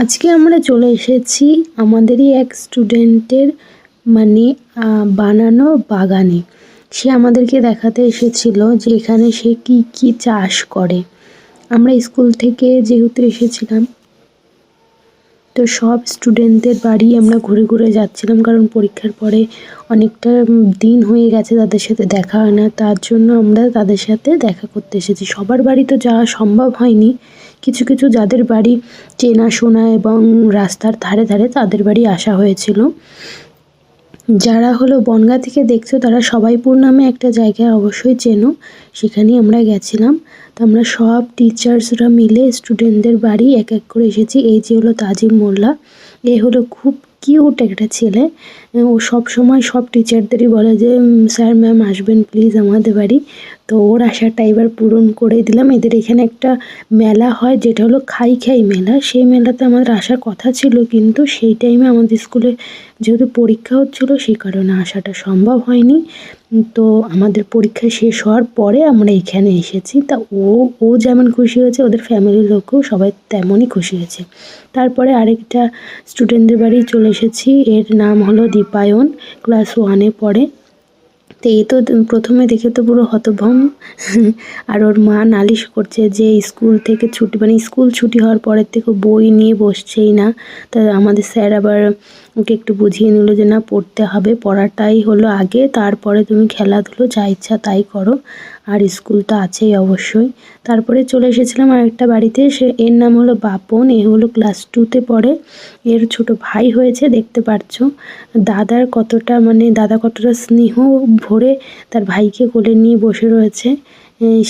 আজকে আমরা চলে এসেছি আমাদেরই এক স্টুডেন্টের মানে বানানো বাগানে। সে আমাদেরকে দেখাতে এসেছিল যে এখানে সে কি কি চাষ করে। আমরা স্কুল থেকে যেহেতু এসেছিলাম, তো সব স্টুডেন্টদের বাড়ি আমরা ঘুরে ঘুরে যাচ্ছিলাম, কারণ পরীক্ষার পরে অনেকটা দিন হয়ে গেছে তাদের সাথে দেখা হয় না, তার জন্য আমরা তাদের সাথে দেখা করতে এসেছি। সবার বাড়ি তো যাওয়া সম্ভব হয়নি, কিছু কিছু যাদের বাড়ি চেনাশোনা এবং রাস্তার ধারে ধারে তাদের বাড়ি আসা হয়েছিল। যারা হলো বনগাঁ থেকে দেখছো তারা সবাইপুর নামে একটা জায়গায় অবশ্যই চেনো, সেখানেই আমরা গেছিলাম। তো আমরা সব টিচার্সরা মিলে স্টুডেন্টদের বাড়ি এক এক করে এসেছি। এই যে হলো তাজিম মোল্লা, এ হলো খুব কিউট একটা ছেলে। ও সব সময় সব টিচারদেরই বলে যে স্যার ম্যাম আসবেন প্লিজ আমাদের বাড়ি। তো ওর আশাটা এবার পূরণ করে দিলাম। এদের এখানে একটা মেলা হয় যেটা হলো খাই খাই মেলা, সেই মেলাতে আমাদের আসার কথা ছিল, কিন্তু সেই টাইমে আমাদের স্কুলে যেহেতু পরীক্ষা হচ্ছিলো সেই কারণে আসাটা সম্ভব হয়নি। তো আমাদের পরীক্ষা শেষ হওয়ার পরে আমরা এখানে এসেছি। তা ও যেমন খুশি হয়েছে, ওদের ফ্যামিলির লোকও সবাই তেমনই খুশি হয়েছে। তারপরে আরেকটা স্টুডেন্টদের বাড়ি চলে এসেছি, এর নাম হলো দীপায়ন, ক্লাস 1-এ পড়ে। তো এই তো প্রথমে দেখে তো পুরো হতভম্ব, আর ওর মা নালিশ করছে যে স্কুল থেকে ছুটি মানে স্কুল ছুটি হওয়ার পরের থেকে বই নিয়ে বসছেই না। তা আমাদের স্যার আবার ওকে একটু বুঝিয়ে নিল যে না, পড়তে হবে, পড়াটাই হলো আগে, তারপরে তুমি খেলাধুলো যা ইচ্ছা তাই করো, আর স্কুল তো আছেই অবশ্যই। তারপরে চলে এসেছিলাম আরেকটা বাড়িতে, এর নাম হলো বাপন, এ হলো ক্লাস 2-তে পড়ে। এর ছোট ভাই হয়েছে, দেখতে পাচ্ছ। দাদা কতটা স্নেহ ভরে তার ভাইকে কোলে নিয়ে বসে রয়েছে।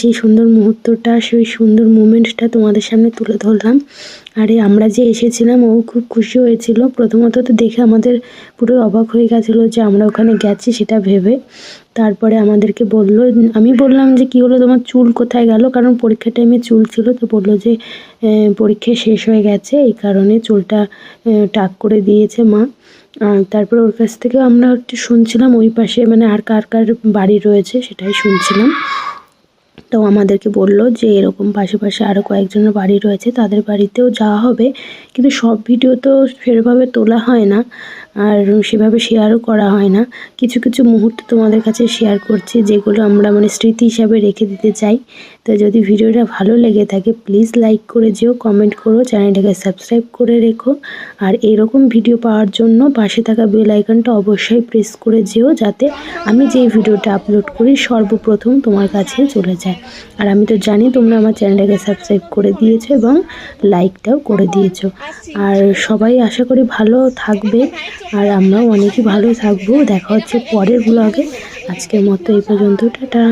সেই সুন্দর মুহূর্তটা, সেই সুন্দর মোমেন্টসটা তোমাদের সামনে তুলে ধরলাম। আরে আমরা যে এসেছিলাম ও খুব খুশি হয়েছিল। প্রথমত তো দেখে আমাদের পুরো অবাক হয়ে গেছিলো যে আমরা ওখানে গেছি সেটা ভেবে। তারপরে আমাদেরকে বললো, আমি বললাম যে কী হলো তোমার চুল কোথায় গেল, কারণ পরীক্ষার টাইমে চুল ছিল। তো বললো যে পরীক্ষা শেষ হয়ে গেছে, এই কারণে চুলটা টাক করে দিয়েছে মা। তারপর ওর কাছ থেকে আমরা একটু শুনছিলাম ওই পাশে মানে আর কার কার বাড়ি রয়েছে সেটাই শুনছিলাম। তো আমাদেরকে বললো যে এরকম পাশে পাশে আরও কয়েকজনের বাড়ি রয়েছে, তাদের বাড়িতেও যাওয়া হবে, কিন্তু সব ভিডিও তো সেভাবে তোলা হয় না আর সেভাবে শেয়ারও করা হয় না। কিছু কিছু মুহূর্ত তোমাদের কাছে শেয়ার করছি যেগুলো আমরা মানে স্মৃতি হিসাবে রেখে দিতে চাই। তো যদি ভিডিওটা ভালো লেগে থাকে প্লিজ লাইক করে যেও, কমেন্ট করো, চ্যানেলটাকে সাবস্ক্রাইব করে রেখো। আর এরকম ভিডিও পাওয়ার জন্য পাশে থাকা বেল আইকনটা অবশ্যই প্রেস করে যেও, যাতে আমি যেই ভিডিওটা আপলোড করি সর্বপ্রথম তোমার কাছে চলে যায়। আর আমি তো জানি তোমরা আমার চ্যানেলটাকে সাবস্ক্রাইব করে দিয়েছো এবং লাইকটাও করে দিয়েছো। আর সবাই আশা করি ভালো থাকবে, আর আমরাও অনেকই ভালো থাকবো। দেখা হচ্ছে পরের ব্লগে। আজকের মতো এই পর্যন্ত, টাটা।